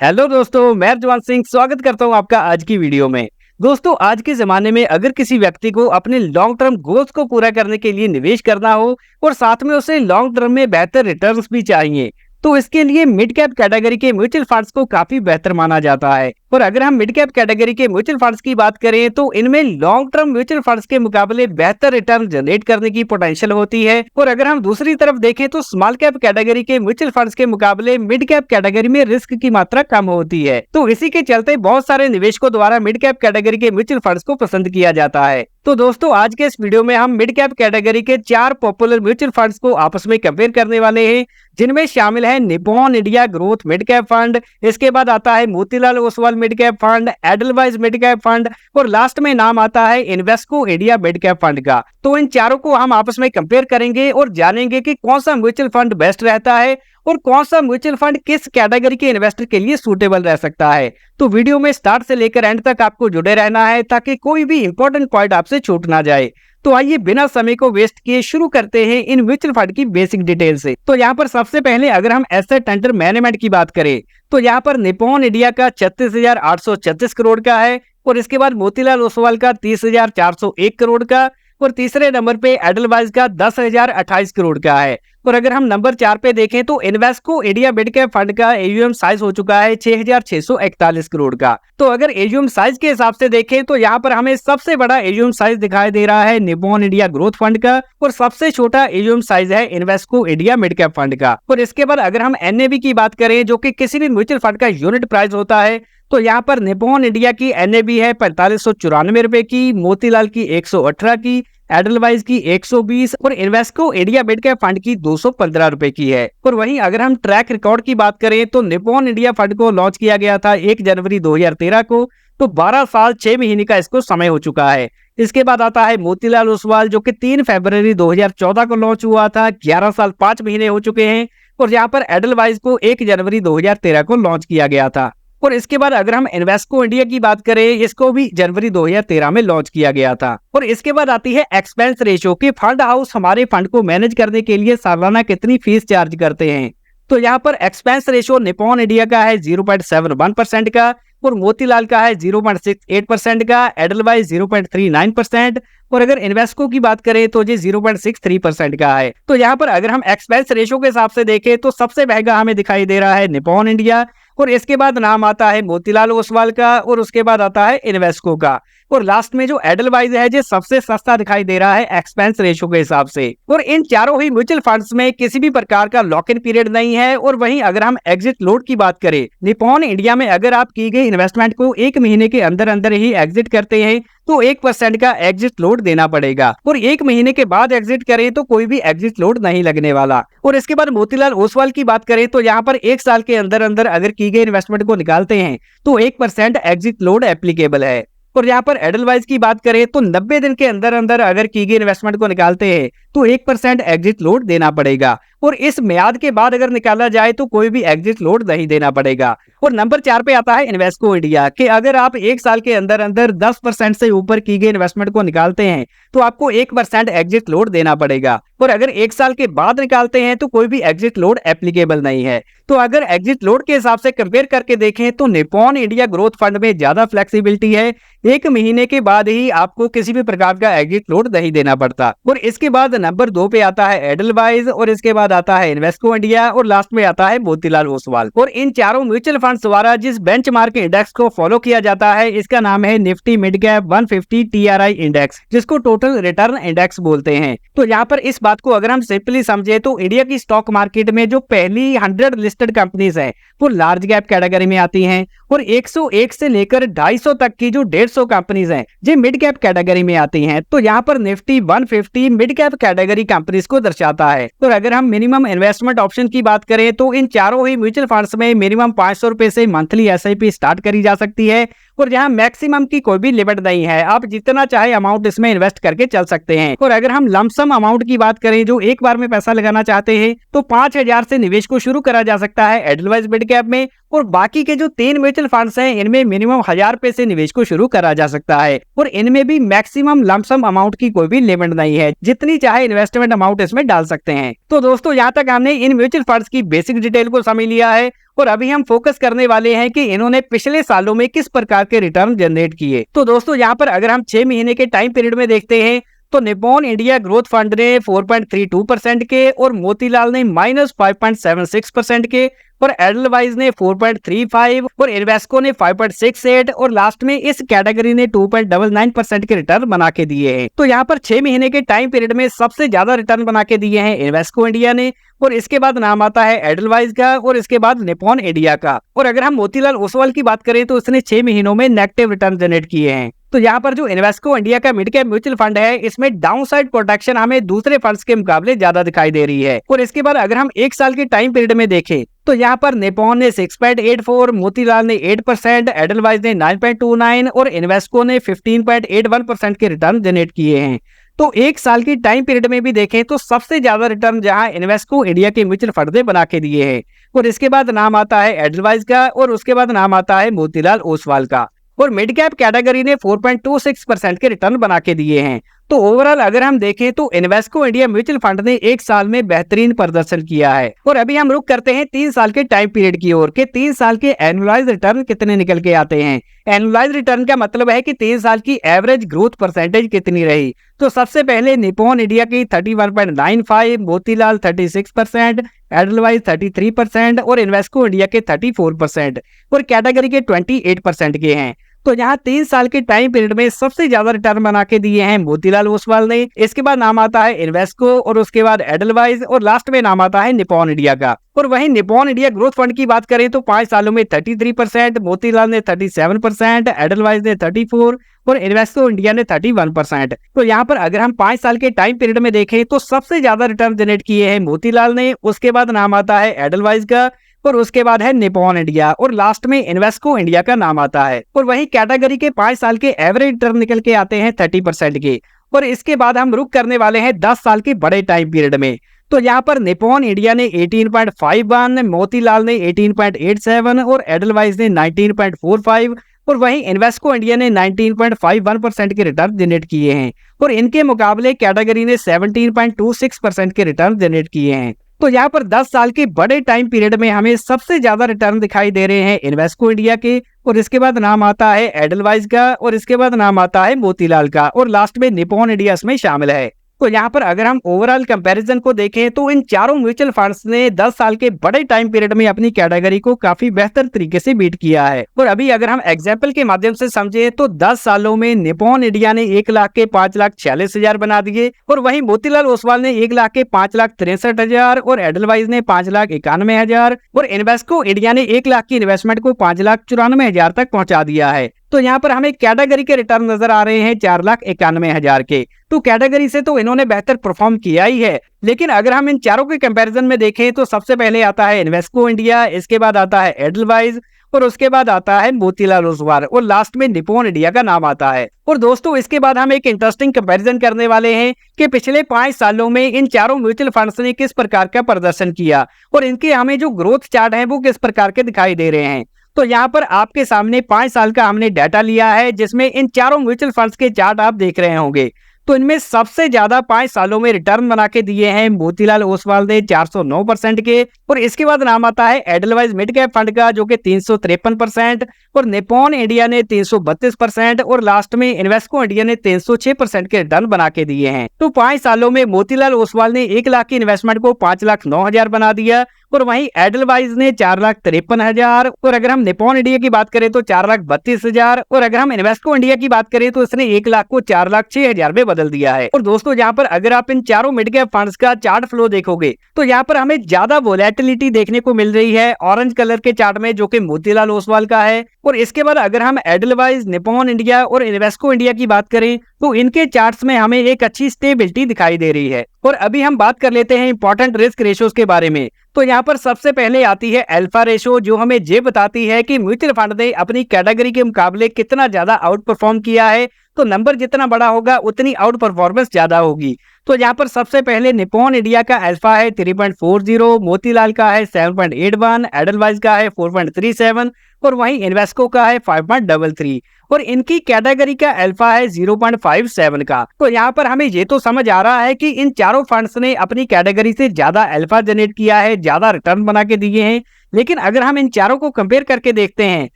Hello दोस्तों, मैं जवान सिंह स्वागत करता हूं आपका आज की वीडियो में। दोस्तों, आज के ज़माने में अगर किसी व्यक्ति को अपने लॉन्ग टर्म गोल्स को पूरा करने के लिए निवेश करना हो और साथ में उसे लॉन्ग टर्म में बेहतर रिटर्न्स भी चाहिए, तो इसके लिए मिड कैप कैटेगरी के म्यूचुअल फंड्स को काफी बेहतर माना जाता है। और अगर हम मिड कैप कैटेगरी के म्यूचुअल फंड्स की बात करें तो इनमें लॉन्ग टर्म म्यूचुअल फंड्स के मुकाबले बेहतर रिटर्न जनरेट करने की पोटेंशियल होती है। और अगर हम दूसरी तरफ देखें तो स्मॉल कैप कैटेगरी के म्यूचुअल फंड्स के मुकाबले मिड कैप कैटेगरी में रिस्क की मात्रा कम होती है। तो इसी के चलते बहुत सारे निवेशकों द्वारा मिड कैप कैटेगरी के म्यूचुअल फंड्स को पसंद किया जाता है। तो दोस्तों, आज के इस वीडियो में हम मिड कैप कैटेगरी के 4 पॉपुलर म्यूचुअल फंड्स को आपस में कंपेयर करने वाले हैं, जिनमें शामिल है Nippon India growth mid cap fund, इसके बाद आता है Motilal Oswal mid cap fund, Edelweiss mid cap fund और लास्ट में नाम आता है Invesco India mid cap fund का। तो इन चारों को हम आपस में कंपेयर करेंगे और जानेंगे कि कौन सा म्यूचुअल फंड बेस्ट रहता है और कौन सा म्यूचुअल फंड किस कैटेगरी के इन्वेस्टर के लिए सूटेबल रह सकता है। तो वीडियो में स्टार्ट से लेकर एंड तक आपको जुड़े रहना है ताकि कोई भी इंपॉर्टेंट पॉइंट आपसे छूट ना जाए। तो आइए बिना समय को वेस्ट किए शुरू करते हैं इन म्यूचुअल फंड की बेसिक डिटेल से। तो यहाँ पर सबसे पहले अगर हम एसेट अंडर मैनेजमेंट की बात करें तो यहाँ पर निप्पॉन इंडिया का 36,836 करोड़ का है और इसके बाद मोतीलाल ओसवाल का 30,401 करोड़ का और तीसरे नंबर पे एडलवाइज का 10,028 करोड़ का है। और अगर हम नंबर 4 पे देखें तो Invesco India mid cap fund का एयूएम साइज हो चुका है 6,641 करोड़ का। तो अगर एयूएम साइज के हिसाब से देखें तो यहाँ पर हमें सबसे बड़ा एयूएम साइज दिखाई दे रहा है निप्पॉन इंडिया ग्रोथ फंड का और सबसे छोटा एयूएम साइज है Invesco India mid cap fund का। और इसके बाद अगर हम एनएवी की बात करें, जो कि किसी भी म्यूचुअल फंड का यूनिट प्राइस होता है, तो यहाँ पर निप्पॉन इंडिया की एनएवी है 4594 रुपए की, मोतीलाल की 118 की, एडलवाइज की 120 और Invesco India mid cap fund की 215 रुपए की है। और वहीं अगर हम ट्रैक रिकॉर्ड की बात करें तो निप्पॉन इंडिया फंड को लॉन्च किया गया था 1 जनवरी 2013 को, तो 12 साल 6 महीने का इसको समय हो चुका है। इसके बाद आता है मोतीलाल ओसवाल, जो कि 3 फरवरी 2014 को लॉन्च हुआ था, 11 साल 5 महीने हो चुके हैं। और यहाँ पर एडलवाइज को 1 जनवरी 2013 को लॉन्च किया गया था। और इसके बाद अगर हम इन्वेस्को इंडिया की बात करें, इसको भी जनवरी 2013 में लॉन्च किया गया था। और इसके बाद आती है एक्सपेंस रेशियो कि फंड हाउस हमारे फंड को मैनेज करने के लिए सालाना कितनी फीस चार्ज करते हैं। तो यहाँ पर एक्सपेंस रेशियो निप्पॉन इंडिया का है 0.71% का और मोतीलाल का है 0.68% का, एडलवाइज 0.39% और अगर इन्वेस्को की बात करें तो ये 0.63% का है। तो यहाँ पर अगर हम एक्सपेंस रेशियो के हिसाब से देखें तो सबसे महंगा हमें दिखाई दे रहा है निप्पॉन इंडिया और इसके बाद नाम आता है मोतीलाल ओसवाल का और उसके बाद आता है इन्वेस्को का और लास्ट में जो एडलवाइज है ये सबसे सस्ता दिखाई दे रहा है एक्सपेंस रेशियो के हिसाब से। और इन चारों ही म्यूचुअल फंड्स में किसी भी प्रकार का लॉक इन पीरियड नहीं है। और वहीं अगर हम एग्जिट लोड की बात करें, निप्पॉन इंडिया में अगर आप की गई इन्वेस्टमेंट को 1 महीने के अंदर अंदर ही एग्जिट करते हैं तो 1% का एग्जिट लोड देना पड़ेगा और 1 महीने के बाद एग्जिट करें तो कोई भी एग्जिट लोड नहीं लगने वाला। और इसके बाद मोतीलाल ओसवाल की बात करें तो यहाँ पर 1 साल के अंदर अंदर अगर की गई इन्वेस्टमेंट को निकालते हैं तो 1% एग्जिट लोड एप्लीकेबल है। और यहाँ पर एडलवाइज की बात करें तो 90 दिन के अंदर अंदर अगर की गई इन्वेस्टमेंट को निकालते हैं तो 1% एग्जिट लोड देना पड़ेगा और इस म्याद के बाद अगर निकाला जाए तो कोई भी एग्जिट लोड नहीं देना पड़ेगा। और नंबर 4 पे आता है इन्वेस्को इंडिया कि अगर आप 1 साल के अंदर अंदर 10% से ऊपर की गई इन्वेस्टमेंट को निकालते हैं तो आपको 1% एग्जिट लोड देना पड़ेगा और अगर 1 साल के बाद निकालते हैं तो कोई भी एग्जिट लोड एप्लीकेबल नहीं है। तो अगर एग्जिट लोड के हिसाब से कंपेयर करके देखें तो निप्पॉन इंडिया ग्रोथ फंड में ज्यादा फ्लेक्सिबिलिटी है, 1 महीने के बाद ही आपको किसी भी प्रकार का एग्जिट लोड नहीं देना पड़ता। और इसके बाद नंबर 2 पे आता है एडलवाइज और इसके बाद आता है इन्वेस्को इंडिया और लास्ट में आता है मोतीलाल ओसवाल। और इन चारों म्यूचुअल फंड्स द्वारा जिस बेंचमार्क इंडेक्स को फॉलो किया जाता है इसका नाम है Nifty mid cap 150 TRI index, जिसको टोटल रिटर्न इंडेक्स बोलते हैं। तो यहाँ पर इस बात को अगर हम सिंपली समझे तो इंडिया की स्टॉक मार्केट में जो पहली 100 लिस्टेड कंपनीज है वो लार्ज कैप कैटेगरी में आती हैं और 101 से लेकर 250 तक की जो 150 कंपनीज हैं ये मिड कैप कैटेगरी में आती हैं। तो यहाँ पर Nifty 150 mid cap category companies को दर्शाता है। तो अगर हम मिनिमम इन्वेस्टमेंट ऑप्शन की बात करें तो इन चारों ही म्यूचुअल फंड्स में मिनिमम 500 रुपए से मंथली SIP स्टार्ट करी जा सकती है और यहाँ मैक्सिमम की कोई भी लिमिट नहीं है, आप जितना चाहे अमाउंट इसमें इन्वेस्ट करके चल सकते हैं। और अगर हम लमसम अमाउंट की बात करें जो एक बार में पैसा लगाना चाहते हैं तो 5,000 से निवेश को शुरू करा जा सकता सकता है एडलवाइज मिड कैप में, और बाकी के जो 3 म्यूचुअल फंड्स हैं इनमें मिनिमम 1000 रुपए से निवेश को शुरू करा जा सकता है, और इनमें भी मैक्सिमम लमसम अमाउंट की कोई भी लिमिट नहीं है, जितनी चाहे इन्वेस्टमेंट अमाउंट इसमें डाल सकते हैं। तो दोस्तों यहाँ तक हमने इन म्यूचुअल फंड्स की बेसिक डिटेल को समझ लिया है, और अभी हम फोकस करने वाले हैं कि इन्होंने पिछले सालों में किस प्रकार के रिटर्न जनरेट किए। तो दोस्तों यहाँ पर अगर हम 6 महीने के टाइम पीरियड में देखते हैं तो निप्पॉन इंडिया ग्रोथ फंड ने 4.32% के, और मोतीलाल ने -5.76% के, और एडलवाइज ने 4.35, और इन्वेस्को ने 5.68, और लास्ट में इस कैटेगरी ने 2.99% के रिटर्न बना के दिए हैं। तो यहाँ पर 6 महीने के टाइम पीरियड में सबसे ज्यादा रिटर्न बना के दिए हैं इन्वेस्को इंडिया ने, और इसके बाद नाम आता है एडलवाइज का, और इसके बाद निप्पॉन इंडिया का। और अगर हम मोतीलाल ओसवाल की बात करें तो उसने 6 महीनों में नेगेटिव रिटर्न जनरेट किए हैं। तो यहाँ पर जो इन्वेस्को इंडिया का मिड कैप म्यूचुअल फंड है इसमें डाउनसाइड प्रोटेक्शन हमें दूसरे फंड्स के मुकाबले ज्यादा दिखाई दे रही है। और इसके बाद अगर हम 1 साल के टाइम पीरियड में देखें तो यहाँ पर निप्पॉन ने 6.84, मोतीलाल ने 8%, एडलवाइज ने 9.29, और इन्वेस्को ने 15.81% के रिटर्न जनरेट किए हैं। तो 1 साल की टाइम पीरियड में भी देखें तो सबसे ज्यादा रिटर्न जहां इन्वेस्को इंडिया के म्यूचुअल फंड ने बना के दिए हैं, और इसके बाद नाम आता है एडलवाइज का, और उसके बाद नाम आता है मोतीलाल ओसवाल का, और मिड कैप कैटेगरी ने 4.26% के रिटर्न बना के दिए हैं। तो ओवरऑल अगर हम देखें तो इन्वेस्को इंडिया म्यूचुअल फंड ने 1 साल में बेहतरीन प्रदर्शन किया है। और अभी हम रुक करते हैं 3 साल के टाइम पीरियड की ओर कि 3 साल के एनुअलाइज रिटर्न कितने निकल के आते हैं। एनुअलाइज रिटर्न का मतलब है कि 3 साल की एवरेज ग्रोथ परसेंटेज कितनी रही। तो सबसे पहले निप्पॉन इंडिया की 31.95, मोतीलाल 36%, एडलवाइज 33%, और इन्वेस्को इंडिया के 34%, और कैटेगरी के 28% के हैं। तो यहाँ 3 साल के टाइम पीरियड में सबसे ज्यादा रिटर्न बना के दिए हैं मोतीलाल ओसवाल ने, इसके बाद नाम आता है इन्वेस्को, और उसके बाद एडलवाइज, और लास्ट में नाम आता है निप्पॉन इंडिया का। और वहीं निप्पॉन इंडिया ग्रोथ फंड की बात करें तो 5 सालों में 33%, मोतीलाल ने 37%, एडलवाइज ने 34%, और इन्वेस्को इंडिया ने 31%। तो यहाँ पर अगर हम 5 साल के टाइम पीरियड में देखें तो सबसे ज्यादा रिटर्न जनरेट किए हैं मोतीलाल ने, उसके बाद नाम आता है एडलवाइज का, और उसके बाद है निप्पॉन इंडिया, और लास्ट में इन्वेस्को इंडिया का नाम आता है। और वही कैटेगरी के 5 साल के एवरेज रिटर्न निकल के आते हैं 30% के। और इसके बाद हम रुक करने वाले हैं 10 साल के बड़े टाइम पीरियड में। तो यहाँ पर निप्पॉन इंडिया ने 18.51, मोतीलाल ने 18.87, और एडलवाइज ने 19.45, और वहीं इन्वेस्को इंडिया ने 19.51% के रिटर्न जनरेट किए हैं। और इनके मुकाबले कैटेगरी ने 17.26% के रिटर्न जनरेट किए हैं। तो यहाँ पर 10 साल के बड़े टाइम पीरियड में हमें सबसे ज्यादा रिटर्न दिखाई दे रहे हैं इन्वेस्को इंडिया के, और इसके बाद नाम आता है एडलवाइज का, और इसके बाद नाम आता है मोतीलाल का, और लास्ट में निप्पॉन इंडिया इसमें शामिल है। तो यहाँ पर अगर हम ओवरऑल कंपैरिजन को देखें तो इन चारों म्यूचुअल फंड्स ने 10 साल के बड़े टाइम पीरियड में अपनी कैटेगरी को काफी बेहतर तरीके से बीट किया है। और अभी अगर हम एग्जांपल के माध्यम से समझे तो 10 सालों में निप्पॉन इंडिया ने 1 लाख के 5,46,000 बना दिए, और वहीं मोतीलाल ओसवाल ने 1 लाख के 5,63,000, और एडलवाइज ने 5,91,000, और इन्वेस्को इंडिया ने 1 लाख की इन्वेस्टमेंट को 5,94,000 तक पहुंचा दिया है। तो यहाँ पर हमें कैटेगरी के रिटर्न नजर आ रहे हैं 4,91,000 के। तो कैटेगरी से तो इन्होंने बेहतर परफॉर्म किया ही है, लेकिन अगर हम इन चारों के कंपैरिजन में देखें तो सबसे पहले आता है इन्वेस्को इंडिया, इसके बाद आता है एडलवाइज, और उसके बाद आता है मोतीलाल ओसवाल, और लास्ट में निप्पॉन इंडिया का नाम आता है। और दोस्तों इसके बाद हम एक इंटरेस्टिंग कंपैरिजन करने वाले हैं कि पिछले 5 सालों में इन चारों म्यूचुअल फंड्स ने किस प्रकार का प्रदर्शन किया, और इनके हमें जो ग्रोथ चार्ट है वो किस प्रकार के दिखाई दे रहे हैं। तो यहाँ पर आपके सामने 5 साल का हमने डाटा लिया है, जिसमें इन चारों म्यूचुअल फंड्स के चार्ट आप देख रहे होंगे। तो इनमें सबसे ज्यादा 5 सालों में रिटर्न बना के दिए हैं मोतीलाल ओसवाल ने 409% के, और इसके बाद नाम आता है एडलवाइज मिड कैप फंड का जो कि 353%, और निप्पॉन इंडिया ने 332%, और लास्ट में इन्वेस्को इंडिया ने 306% के रिटर्न बना के दिए हैं। तो 5 सालों में मोतीलाल ओसवाल ने 1 लाख की इन्वेस्टमेंट को 5,09,000 बना दिया, और वहीं एडलवाइज ने 4,53,000, और अगर हम निप्पॉन इंडिया की बात करें तो 4,32,000, और अगर हम इन्वेस्को इंडिया की बात करें तो इसने 1 लाख को 4,06,000 में बदल दिया है। और दोस्तों यहाँ पर अगर आप इन चारों मिड कैप फंड्स का चार्ट फ्लो देखोगे तो यहाँ पर हमें ज्यादा वोलेटिलिटी देखने को मिल रही है ऑरेंज कलर के चार्ट में, जो कि मोतीलाल ओसवाल का है। और इसके बाद अगर हम एडलवाइज, निप्पॉन इंडिया और इन्वेस्को इंडिया की बात करें तो इनके चार्ट्स में हमें एक अच्छी स्टेबिलिटी दिखाई दे रही है। और अभी हम बात कर लेते हैं इंपॉर्टेंट रिस्क रेशियोज के बारे में। तो यहाँ पर सबसे पहले आती है अल्फा रेशो, जो हमें ये बताती है कि म्यूचुअल फंड ने अपनी कैटेगरी के मुकाबले कितना ज्यादा आउट परफॉर्म किया है, तो नंबर जितना बड़ा होगा उतनी आउट परफॉर्मेंस ज्यादा होगी। तो यहाँ पर सबसे पहले निप्पॉन इंडिया का अल्फा है 3.40, मोतीलाल का है 7.81, एडलवाइज का है 4.37 और वहीं इन्वेस्को का है 5.33 और इनकी कैटेगरी का अल्फा है 0.57 का। तो यहाँ पर हमें ये तो समझ आ रहा है कि इन चारों फंड्स ने अपनी कैटेगरी से ज्यादा अल्फा जनरेट किया है, ज्यादा रिटर्न बना के दिए हैं। लेकिन अगर हम इन चारों को कंपेयर करके देखते हैं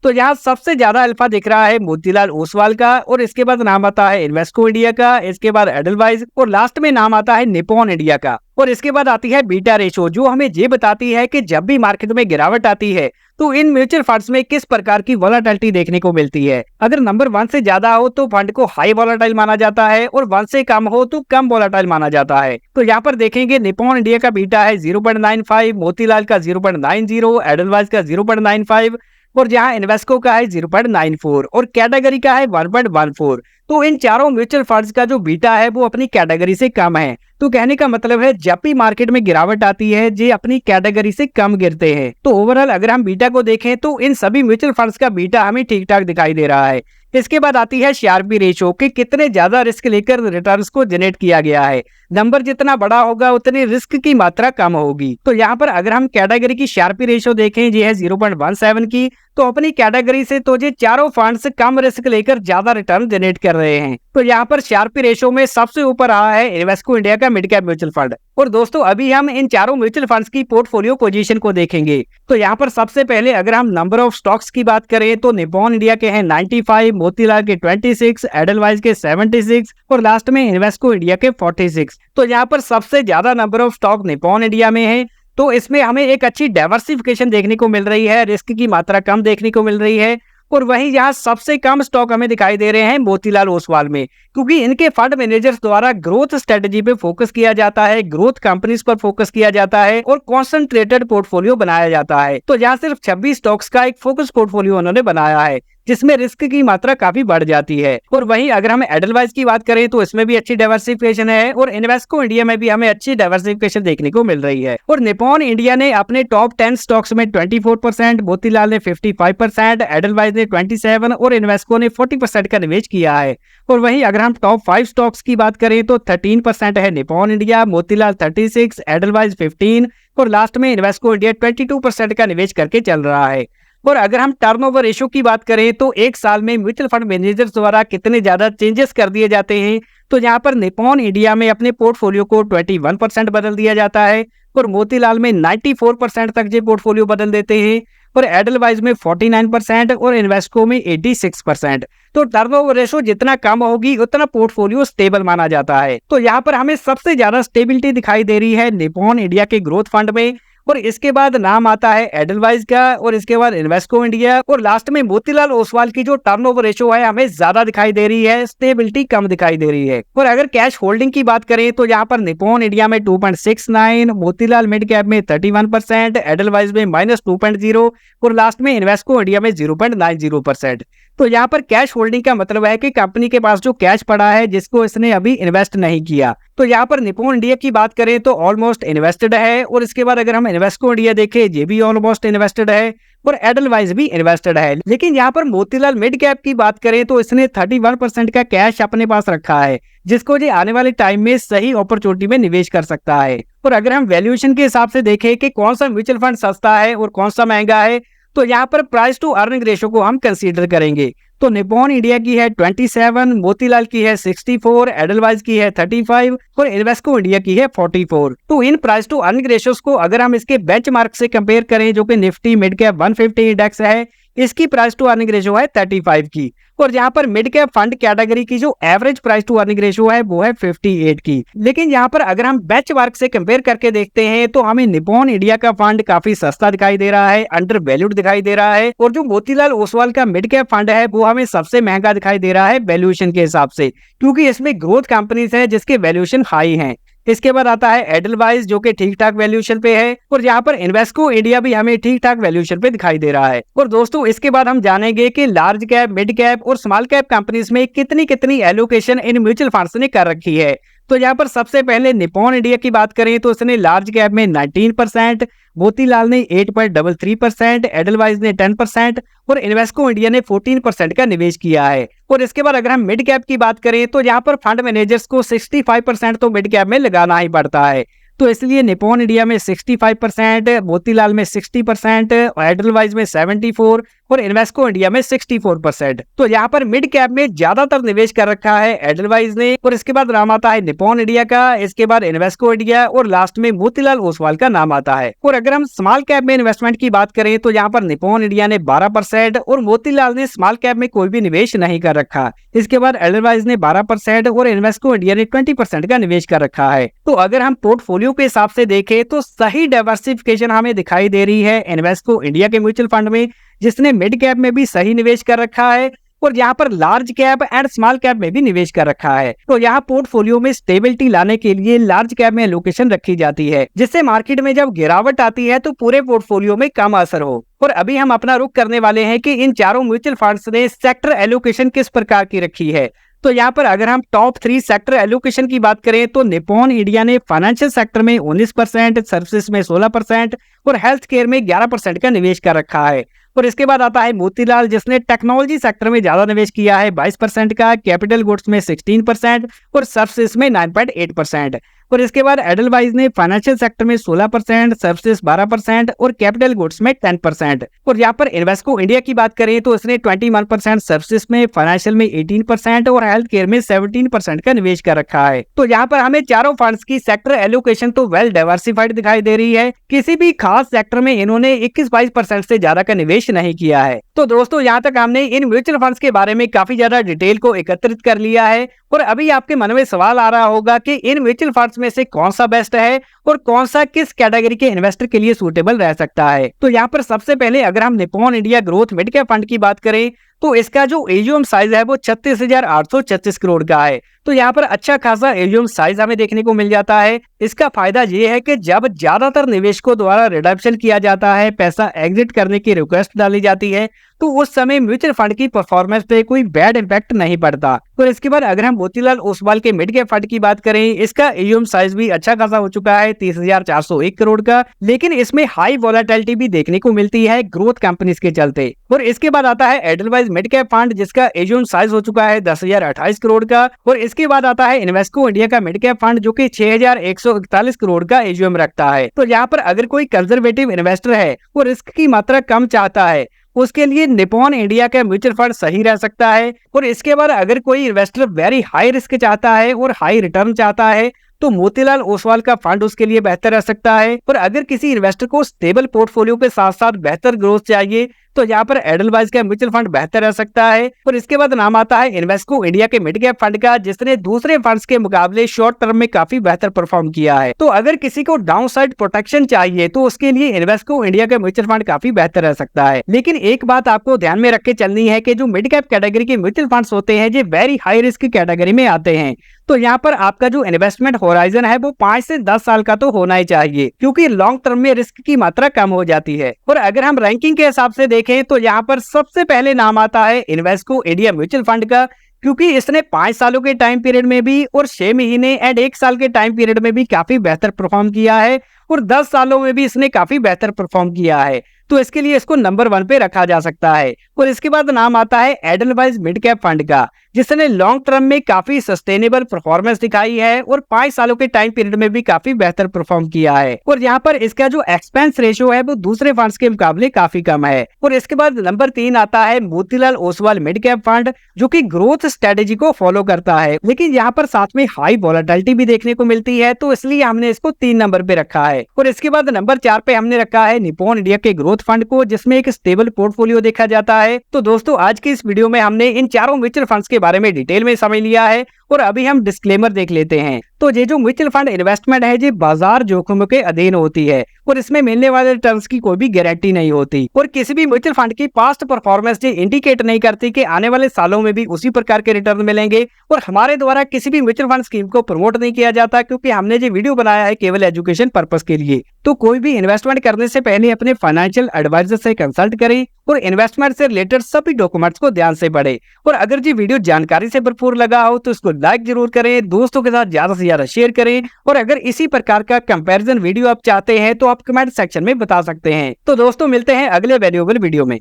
तो यहाँ सबसे ज्यादा अल्फा दिख रहा है मोतीलाल ओसवाल का और इसके बाद नाम आता है इन्वेस्को इंडिया का, इसके बाद एडलवाइज और लास्ट में नाम आता है निप्पॉन इंडिया का। और इसके बाद आती है बीटा रेशो, जो हमें ये बताती है कि जब भी मार्केट में गिरावट आती है तो इन म्यूचुअल फंड्स में किस प्रकार की वॉलेटिलिटी देखने को मिलती है। अगर नंबर 1 से ज्यादा हो तो फंड को हाई वॉलेटाइल माना जाता है और 1 से कम हो तो कम वॉलेटाइल माना जाता है। तो यहाँ पर देखेंगे निप्पॉन इंडिया का बीटा है 0.95, मोतीलाल का 0.90, एडलवाइज का 0.95 और जहां इन्वेस्को का है 0.94 और कैटेगरी का है 1.14। तो इन चारों म्यूचुअल फंड्स का जो बीटा है वो अपनी कैटेगरी से कम है। तो कहने का मतलब है जब भी मार्केट में गिरावट आती है ये अपनी कैटेगरी से कम गिरते हैं। तो ओवरऑल अगर हम बीटा को देखें तो इन सभी म्यूचुअल फंड्स का बीटा हमें ठीक ठाक दिखाई दे रहा है। इसके बाद आती है शार्पी रेशो कि कितने ज्यादा रिस्क लेकर रिटर्न्स को जनरेट किया गया है। नंबर जितना बड़ा होगा उतनी रिस्क की मात्रा कम होगी। तो यहाँ पर अगर हम कैटेगरी की शार्पी रेशो देखें ये है 0.17 की। तो अपनी कैटेगरी से तो ये चारों फंड्स कम रिस्क लेकर ज्यादा रिटर्न जनरेट कर रहे हैं। तो यहाँ पर शार्पी रेशो में सबसे ऊपर रहा है इन्वेस्को इंडिया का मिड कैप म्यूचुअल फंड। और दोस्तों अभी हम इन चारों म्यूचुअल फंड्स की पोर्टफोलियो पोजीशन को देखेंगे। तो यहाँ पर सबसे पहले अगर हम नंबर ऑफ स्टॉक्स की बात करें तो निप्पॉन इंडिया के हैं 95, मोतीलाल के 26, एडलवाइज के 76 और लास्ट में इन्वेस्को इंडिया के 46। तो यहाँ पर सबसे ज्यादा number of stock Nippon India में है। तो इसमें हमें एक अच्छी डाइवर्सिफिकेशन देखने को मिल रही है, रिस्क की मात्रा कम देखने को मिल रही है। और वहीं यहाँ सबसे कम स्टॉक हमें दिखाई दे रहे हैं मोतीलाल ओसवाल में, क्योंकि इनके फंड मैनेजर्स द्वारा ग्रोथ स्ट्रेटजी पे फोकस किया जाता है, ग्रोथ कंपनीज पर फोकस किया जाता है और कॉन्सेंट्रेटेड पोर्टफोलियो बनाया जाता है। तो यहाँ सिर्फ 26 स्टॉक्स का एक फोकस पोर्टफोलियो उन्होंने बनाया है जिसमें रिस्क की मात्रा काफी बढ़ जाती है। और वहीं अगर हम एडलवाइज की बात करें तो इसमें भी अच्छी डाइवर्सिफिकेशन है और इन्वेस्को इंडिया में भी हमें अच्छी डाइवर्सिफिकेशन देखने को मिल रही है। और निप्पॉन इंडिया ने अपने टॉप 10 स्टॉक्स में 24%, मोतीलाल ने 55%, एडलवाइज ने 27 और इन्वेस्को ने 40% का निवेश किया है। और वहीं अगर हम टॉप 5 स्टॉक्स की बात करें तो 13% है निप्पॉन इंडिया, मोतीलाल 36, एडलवाइज 15 और लास्ट में इन्वेस्को इंडिया 22% का निवेश करके चल रहा है। और अगर हम टर्नओवर रेशो की बात करें तो एक साल में म्यूचुअल फंड मैनेजर्स द्वारा कितने ज्यादा चेंजेस कर दिए जाते हैं, तो यहाँ पर निप्पॉन इंडिया में अपने पोर्टफोलियो को 21% बदल दिया जाता है और मोतीलाल में 94% तक ये पोर्टफोलियो बदल देते हैं और एडलवाइज में 49% और इन्वेस्को में 86%। तो टर्नओवर रेशो जितना कम होगी उतना पोर्टफोलियो स्टेबल माना जाता है। तो यहाँ पर हमें सबसे ज्यादा स्टेबिलिटी दिखाई दे रही है निप्पॉन इंडिया के ग्रोथ फंड में और इसके बाद नाम आता है एडलवाइज का और इसके बाद इन्वेस्को इंडिया और लास्ट में मोतीलाल ओसवाल की जो टर्नओवर रेशो है हमें ज्यादा दिखाई दे रही है, स्टेबिलिटी कम दिखाई दे रही है। और अगर कैश होल्डिंग की बात करें तो यहाँ पर निप्पॉन इंडिया में 2.69, मोतीलाल मिड कैप में 31%, एडलवाइज में -2.0 और लास्ट में इन्वेस्को इंडिया में 0.90%। तो यहाँ पर कैश होल्डिंग का मतलब है कि कंपनी के पास जो कैश पड़ा है जिसको इसने अभी इन्वेस्ट नहीं किया। तो यहाँ पर निप्पॉन इंडिया की बात करें तो ऑलमोस्ट इन्वेस्टेड है और इसके बाद अगर हम इन्वेस्को इंडिया देखें ये भी ऑलमोस्ट इन्वेस्टेड है और एडलवाइज भी इन्वेस्टेड है। लेकिन यहाँ पर मोतीलाल मिड कैप की बात करें तो इसने 31% का कैश अपने पास रखा है जिसको ये आने वाले टाइम में सही अपॉर्चुनिटी में निवेश कर सकता है। और अगर हम वैल्यूएशन के हिसाब से देखें कि कौन सा म्यूचुअल फंड सस्ता है और कौन सा महंगा है तो यहाँ पर प्राइस टू अर्निंग रेशो को हम कंसीडर करेंगे। तो निप्पॉन इंडिया की है 27, मोतीलाल की है 64, एडलवाइज की है 35 और इन्वेस्को इंडिया की है 44। तो इन प्राइस टू अर्निंग रेशियोज को अगर हम इसके बेंचमार्क से कंपेयर करें जो कि निफ्टी मिड कैप 150 इंडेक्स है, इसकी प्राइस टू अर्निंग रेशियो है 35 की और यहाँ पर मिड कैप फंड कैटेगरी की जो average price to earning ratio है वो है 58 की। लेकिन यहाँ पर अगर हम बेंचमार्क से कंपेयर करके देखते हैं तो हमें निप्पॉन इंडिया का फंड काफी सस्ता दिखाई दे रहा है, अंडर वैल्यूड दिखाई दे रहा है और जो मोतीलाल ओसवाल का मिड कैप फंड है वो हमें सबसे महंगा दिखाई दे रहा है वैल्यूएशन के हिसाब से, क्योंकि इसमें ग्रोथ कंपनीज है जिसके वैल्यूएशन हाई है। इसके बाद आता है एडलवाइज जो कि ठीक ठाक वैल्यूएशन पे है और यहाँ पर इन्वेस्को इंडिया भी हमें ठीक ठाक वैल्यूएशन पे दिखाई दे रहा है। और दोस्तों इसके बाद हम जानेंगे कि लार्ज कैप, मिड कैप और स्मॉल कैप कंपनीज में कितनी कितनी एलोकेशन इन म्यूचुअल फंड्स ने कर रखी है। तो यहाँ पर सबसे पहले निप्पॉन इंडिया की बात करें तो इसने लार्ज कैप में 19%, मोतीलाल ने 8.33%, एडलवाइज ने 10% और इन्वेस्को इंडिया ने 14% का निवेश किया है। और इसके बाद अगर हम मिड कैप की बात करें तो यहाँ पर फंड मैनेजर्स को 65% तो मिड कैप में लगाना ही पड़ता है। तो इसलिए निप्पॉन इंडिया में 65%, मोतीलाल में 60%, एडलवाइज में 74% और इन्वेस्को इंडिया में 64%। तो यहाँ पर मिड कैप में ज्यादातर निवेश कर रखा है एडलवाइज ने, और इसके बाद नाम आता है निप्पॉन इंडिया का, इसके बाद इन्वेस्को इंडिया और लास्ट में मोतीलाल ओसवाल का नाम आता है। और अगर हम स्मॉल कैप में इन्वेस्टमेंट की बात करें तो यहाँ पर निप्पॉन इंडिया ने 12% और मोतीलाल ने स्मॉल कैप में कोई भी निवेश नहीं कर रखा। इसके बाद एडलवाइज ने 12% और इन्वेस्को इंडिया ने 20% का निवेश कर रखा है। तो अगर हम पोर्टफोलियो के हिसाब से देखें तो सही डाइवर्सिफिकेशन हमें दिखाई दे रही है इन्वेस्को इंडिया के म्यूचुअल फंड में, जिसने मिड कैप में भी सही निवेश कर रखा है और यहाँ पर large cap and small cap में भी निवेश कर रखा है। तो यहाँ पोर्टफोलियो में स्टेबिलिटी लाने के लिए लार्ज कैप में एलोकेशन रखी जाती है, जिससे मार्केट में जब गिरावट आती है तो पूरे पोर्टफोलियो में कम असर हो। और अभी हम अपना रुख करने वाले हैं कि इन चारों म्यूचुअल फंड्स ने सेक्टर एलोकेशन किस प्रकार की रखी है। तो यहाँ पर अगर हम टॉप 3 सेक्टर एलोकेशन की बात करें तो निप्पॉन इंडिया ने फाइनेंशियल सेक्टर में 19%, सर्विसेज में 16% और हेल्थ केयर में 11% का निवेश कर रखा है। और इसके बाद आता है मोतीलाल, जिसने टेक्नोलॉजी सेक्टर में ज्यादा निवेश किया है 22% का, कैपिटल गुड्स में 16% और सर्विसेज में 9.8%। और इसके बाद एडलवाइज ने फाइनेंशियल सेक्टर में 16%, सर्विसेज 12% और कैपिटल गुड्स में 10%। और यहाँ पर इन्वेस्को इंडिया की बात करें तो इसने 21% सर्विसेज में, फाइनेंशियल में 18% और हेल्थ केयर में 17% का निवेश कर रखा है। तो यहाँ पर हमें चारों फंड्स की सेक्टर एलोकेशन तो वेल डाइवर्सिफाइड दिखाई दे रही है। किसी भी खास सेक्टर में इन्होंने 21-22% से ज्यादा का निवेश नहीं किया है। तो दोस्तों यहाँ तक हमने इन म्यूचुअल फंड्स के बारे में काफी ज्यादा डिटेल को एकत्रित कर लिया है। और अभी आपके मन में सवाल आ रहा होगा कि इन म्यूचुअल फंड्स में से कौन सा बेस्ट है और कौन सा किस कैटेगरी के इन्वेस्टर के लिए सूटेबल रह सकता है। तो यहाँ पर सबसे पहले अगर हम Nippon India growth mid cap fund की बात करें तो इसका जो एयूएम साइज है वो 36,836 करोड़ का है। तो यहाँ पर अच्छा खासा एयूएम साइज हमें देखने को मिल जाता है। इसका फायदा ये है कि जब ज्यादातर निवेशकों द्वारा रिडम्पशन किया जाता है, पैसा एग्जिट करने की रिक्वेस्ट डाली जाती है, तो उस समय म्यूचुअल फंड की परफॉर्मेंस पे कोई बैड इम्पैक्ट नहीं पड़ता। और इसके बाद अगर हम मोतीलाल ओसवाल के मिड कैप फंड की बात करें, इसका एयूएम साइज भी अच्छा खासा हो चुका है 30,401 करोड़ का, लेकिन इसमें हाई वोलेटिलिटी भी देखने को मिलती है ग्रोथ कंपनीज के चलते। और इसके बाद आता है एडलवाइज मिड कैप फंड, जिसका एयूएम साइज हो चुका है 10,028 करोड़ का। और इसके बाद आता है इन्वेस्को इंडिया का मिड कैप फंड, जो कि 6,141 करोड़ का एयूएम रखता है। तो यहाँ पर अगर कोई कंजर्वेटिव इन्वेस्टर है वो रिस्क की मात्रा कम चाहता है, उसके लिए निप्पॉन इंडिया का म्यूचुअल फंड सही रह सकता है। और इसके बाद अगर कोई इन्वेस्टर वेरी हाई रिस्क चाहता है और हाई रिटर्न चाहता है तो मोतीलाल ओसवाल का फंड उसके लिए बेहतर रह सकता है। और अगर किसी इन्वेस्टर को स्टेबल पोर्टफोलियो के साथ साथ बेहतर ग्रोथ चाहिए तो यहाँ पर एडलवाइज का म्यूचुअल फंड बेहतर रह सकता है। और इसके बाद नाम आता है इन्वेस्को इंडिया के मिड कैप फंड का, जिसने दूसरे फंड्स के मुकाबले शॉर्ट टर्म में काफी बेहतर परफॉर्म किया है। तो अगर किसी को डाउन साइड प्रोटेक्शन चाहिए तो उसके लिए इन्वेस्को इंडिया का म्यूचुअल फंड काफी बेहतर रह सकता है। लेकिन एक बात आपको ध्यान में रख के चलनी है कि जो मिड कैप कैटेगरी के म्यूचुअल फंड्स होते हैं, ये वेरी हाई रिस्क कैटेगरी में आते हैं। तो यहाँ पर आपका जो इन्वेस्टमेंट होराइजन है वो 5 से 10 साल का तो होना ही चाहिए, क्योंकि लॉन्ग टर्म में रिस्क की मात्रा कम हो जाती है। और अगर हम रैंकिंग के हिसाब से देखें तो यहाँ पर सबसे पहले नाम आता है इन्वेस्को इंडिया म्यूचुअल फंड का, क्योंकि इसने 5 सालों के टाइम पीरियड में भी और 6 महीने एंड 1 साल के टाइम पीरियड में भी काफी बेहतर परफॉर्म किया है और 10 सालों में भी इसने काफी बेहतर परफॉर्म किया है। तो इसके लिए इसको नंबर 1 पे रखा जा सकता है। और इसके बाद नाम आता है एडलवाइज मिड कैप फंड का, जिसने लॉन्ग टर्म में काफी सस्टेनेबल परफॉर्मेंस दिखाई है और 5 सालों के टाइम पीरियड में भी काफी बेहतर परफॉर्म किया है। और यहाँ पर इसका जो एक्सपेंस रेशियो है वो दूसरे फंड्स के मुकाबले काफी कम है। और इसके बाद नंबर 3 आता है Motilal Oswal mid cap fund, जो कि ग्रोथ स्ट्रेटेजी को फॉलो करता है, लेकिन यहाँ पर साथ में हाई वोलेटिलिटी भी देखने को मिलती है, तो इसलिए हमने इसको 3 नंबर पे रखा है। और इसके बाद नंबर 4 पे हमने रखा है निप्पॉन इंडिया के ग्रोथ फंड को, जिसमें एक स्टेबल पोर्टफोलियो देखा जाता है। तो दोस्तों आज की इस वीडियो में हमने इन चारों म्यूचुअल फंड्स के बारे में डिटेल में समझ लिया है। और अभी हम डिस्क्लेमर देख लेते हैं। तो ये जो म्यूचुअल फंड इन्वेस्टमेंट है ये बाजार जोखिमों के अधीन होती है और इसमें मिलने वाले रिटर्न्स की कोई भी गारंटी नहीं होती। और किसी भी म्यूचुअल फंड की पास्ट परफॉर्मेंस ये इंडिकेट नहीं करती कि आने वाले सालों में भी उसी प्रकार के रिटर्न मिलेंगे। और हमारे द्वारा किसी भी म्यूचुअल फंड स्कीम को प्रमोट नहीं किया जाता, क्योंकि हमने ये वीडियो बनाया है केवल एजुकेशन पर्पस के लिए। तो कोई भी इन्वेस्टमेंट करने से पहले अपने फाइनेंशियल एडवाइजर से कंसल्ट करें और इन्वेस्टमेंट से रिलेटेड सभी डॉक्यूमेंट्स को ध्यान से पढ़ें। और अगर ये वीडियो जानकारी से भरपूर लगा हो तो इसको लाइक जरूर करें, दोस्तों के साथ ज्यादा से ज्यादा शेयर करें और अगर इसी प्रकार का कंपैरिजन वीडियो आप चाहते हैं तो आप कमेंट सेक्शन में बता सकते हैं। तो दोस्तों मिलते हैं अगले वैल्यूएबल वीडियो में।